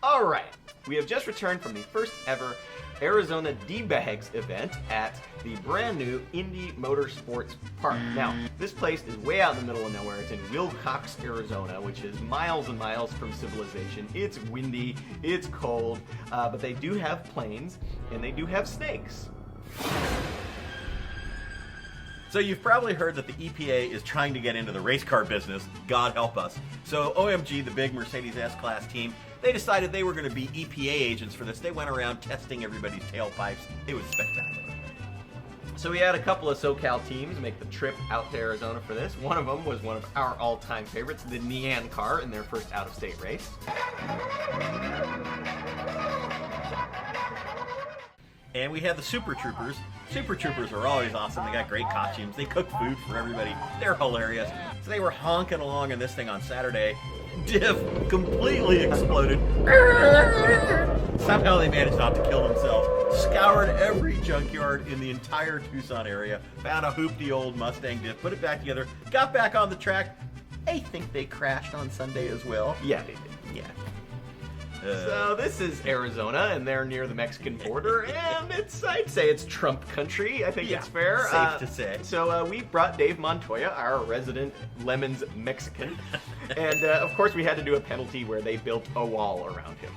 All right, we have just returned from the first ever Arizona DBags event at the brand new Inde Motorsports Park. Now, this place is way out in the middle of nowhere. It's in Wilcox, Arizona, which is miles and miles from civilization. It's windy, it's cold, but they do have planes and they do have snakes. So you've probably heard that the EPA is trying to get into the race car business. God help us. So OMG, the big Mercedes S-Class team, they decided they were going to be EPA agents for this. They went around testing everybody's tailpipes. It was spectacular. So we had a couple of SoCal teams make the trip out to Arizona for this. One of them was one of our all-time favorites, the Neon car, in their first out-of-state race. And we had the Super Troopers. Super Troopers are always awesome. They got great costumes. They cook food for everybody. They're hilarious. So they were honking along in this thing on Saturday. Diff completely exploded. Somehow they managed not to kill themselves. Scoured every junkyard in the entire Tucson area. Found a hoopty old Mustang Diff. Put it back together. Got back on the track. I think they crashed on Sunday as well. Yeah, they did. Yeah. So this is Arizona, and they're near the Mexican border, and I'd say it's Trump country. I think it's fair. Safe to say. So we brought Dave Montoya, our resident LeMons Mexican, and of course we had to do a penalty where they built a wall around him.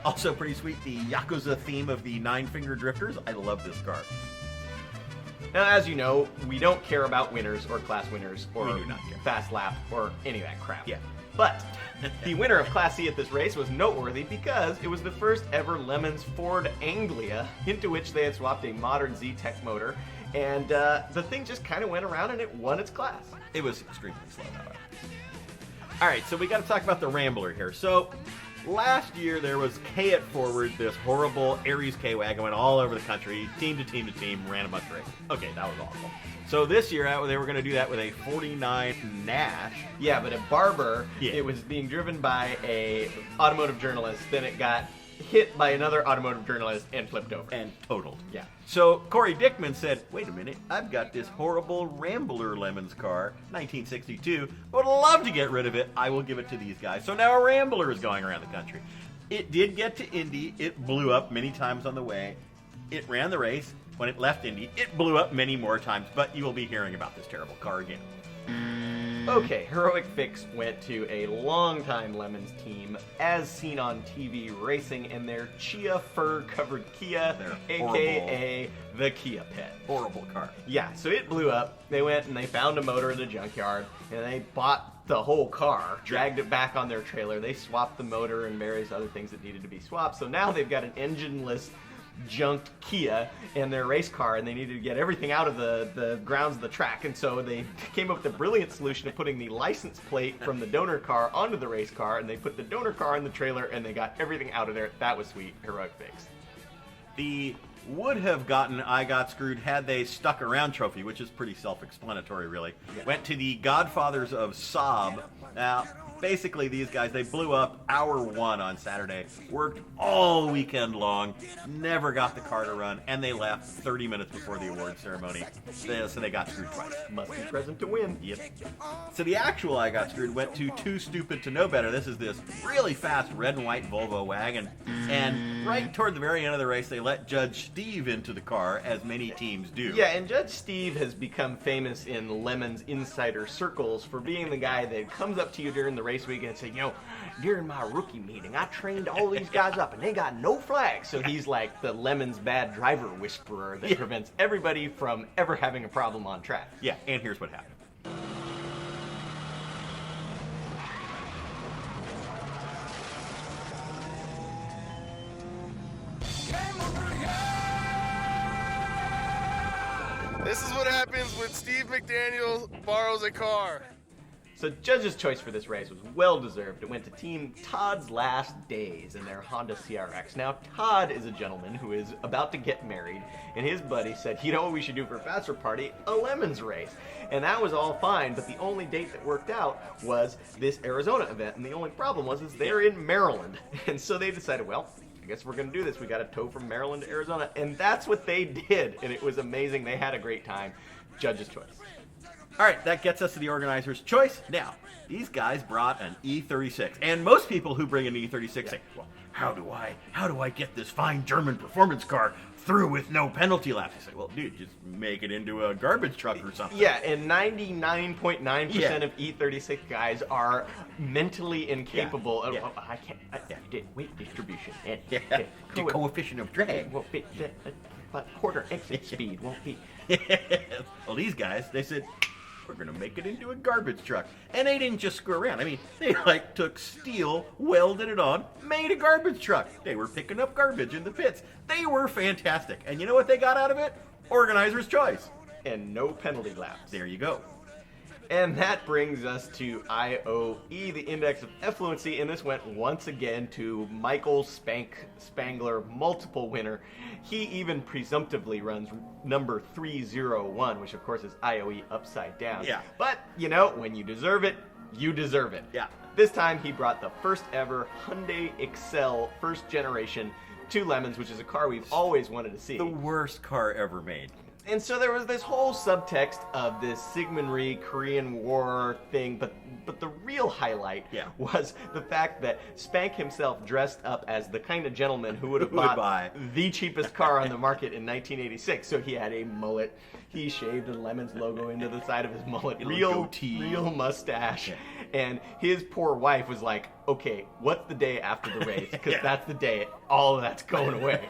Also pretty sweet, the Yakuza theme of the Nine-Finger Drifters. I love this car. Now, as you know, we don't care about winners or class winners or We do not care. fast lap or any of that crap. Yeah. But the winner of Class C at this race was noteworthy because it was the first ever LeMons Ford Anglia, into which they had swapped a modern Z-Tech motor, and the thing just kind of went around and it won its class. It was extremely slow, however. All right, so we got to talk about the Rambler here. So last year there was K at Forward, this horrible Aries K-Wagon went all over the country, team to team to team, ran a bunch of races. Okay, that was awful. So this year they were going to do that with a 49 Nash. Yeah, but at Barber, Yeah. it was being driven by a automotive journalist, then it got hit by another automotive journalist and flipped over. And totaled. Yeah. So Corey Dickman said, wait a minute, I've got this horrible Rambler LeMons car, 1962. I would love to get rid of it. I will give it to these guys. So now a Rambler is going around the country. It did get to Indy. It blew up many times on the way. It ran the race. When it left Indy, it blew up many more times, but you will be hearing about this terrible car again. Okay, Heroic Fix went to a longtime LeMons team, as seen on TV, racing in their Chia fur-covered Kia, They're a.k.a. the Kia Pet. Horrible car. Yeah, so it blew up. They went and they found a motor in the junkyard, and they bought the whole car, dragged it back on their trailer. They swapped the motor and various other things that needed to be swapped. So now they've got an engineless, junked Kia in their race car, and they needed to get everything out of the grounds of the track, and so they came up with the brilliant solution of putting the license plate from the donor car onto the race car, and they put the donor car in the trailer, and they got everything out of there. That was sweet. Heroic Fix. The would have gotten I Got Screwed had they stuck around trophy, which is pretty self-explanatory, really. Yeah. Went to the Godfathers of Saab. Now, basically, these guys, they blew up hour one on Saturday, worked all weekend long, never got the car to run, and they left 30 minutes before the award ceremony. So they got screwed twice. Must be present to win. Yep. So the actual I Got Screwed went to Too Stupid to Know Better. This is this really fast red and white Volvo wagon. And right toward the very end of the race, they let Judge Steve into the car, as many teams do. Yeah, and Judge Steve has become famous in LeMons insider circles for being the guy that comes up to you during the race week and say, you know, during my rookie meeting, I trained all these guys up and they got no flags. So he's like the LeMons bad driver whisperer that prevents everybody from ever having a problem on track. Yeah, and here's what happened. This is what happens when Steve McDaniel borrows a car. So Judge's choice for this race was well-deserved. It went to Team Todd's Last Days in their Honda CRX. Now, Todd is a gentleman who is about to get married, and his buddy said, you know what we should do for a bachelor party? A LeMons race. And that was all fine, but the only date that worked out was this Arizona event, and the only problem was they're in Maryland. And so they decided, well, I guess we're going to do this. We got to tow from Maryland to Arizona, and that's what they did, and it was amazing. They had a great time. Judge's choice. All right, that gets us to the organizer's choice. Now, these guys brought an E36, and most people who bring an E36 say, well, how do I get this fine German performance car through with no penalty laps? I say, well, dude, just make it into a garbage truck or something. Yeah, and 99.9% of E36 guys are mentally incapable of, oh, I can't, weight distribution. And, The coefficient of drag. Won't be, quarter exit speed won't be. Well, these guys, they said, we're going to make it into a garbage truck. And they didn't just screw around. I mean, they took steel, welded it on, made a garbage truck. They were picking up garbage in the pits. They were fantastic. And you know what they got out of it? Organizer's choice. And no penalty laps. There you go. And that brings us to IOE, the Index of Effluency, and this went once again to Michael Spangler, multiple winner. He even presumptively runs number 301, which of course is IOE upside down. Yeah. But, when you deserve it, you deserve it. Yeah. This time he brought the first ever Hyundai Excel first generation to LeMons, which is a car we've always wanted to see. The worst car ever made. And so there was this whole subtext of this Sigmund Rhee Korean War thing, but the real highlight was the fact that Spank himself dressed up as the kind of gentleman who would have bought the cheapest car on the market in 1986. So he had a mullet. He shaved the LeMons logo into the side of his mullet. Real mustache. Yeah. And his poor wife was like, okay, what's the day after the race? Because that's the day all of that's going away.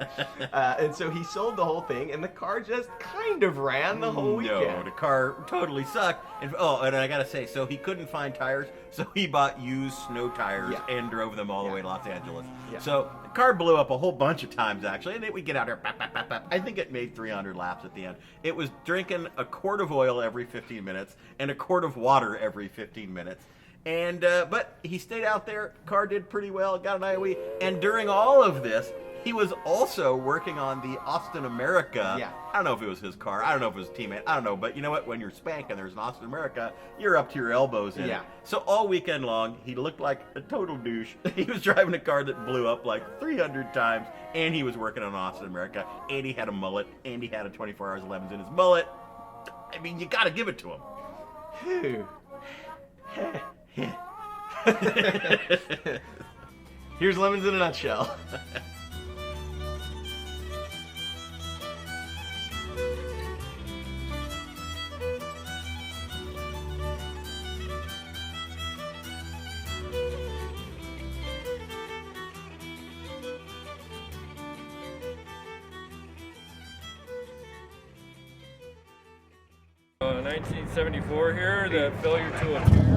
And so he sold the whole thing, and the car just kind of ran the whole weekend. No, the car totally sucked. And, and I gotta say, so he couldn't find tires, so he bought used snow tires and drove them all the way to Los Angeles. Yeah. So the car blew up a whole bunch of times, actually, and then we get out there, bap, bap, bap, bap. I think it made 300 laps at the end. It was drinking a quart of oil every 15 minutes and a quart of water every 15 minutes. And but he stayed out there. Car did pretty well. Got an IOE. And during all of this, he was also working on the Austin America. Yeah. I don't know if it was his car. I don't know if it was his teammate. I don't know. But you know what? When you're Spank and there's an Austin America, you're up to your elbows in it. So all weekend long, he looked like a total douche. He was driving a car that blew up like 300 times. And he was working on Austin America. And he had a mullet. And he had a 24 hours of LeMons in his mullet. I mean, you got to give it to him. Here's LeMons in a nutshell. Uh, 1974 here, the failure to a chair.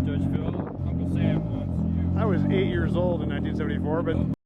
Judge Phil, Uncle Sam wants you. I was 8 years old in 1974, but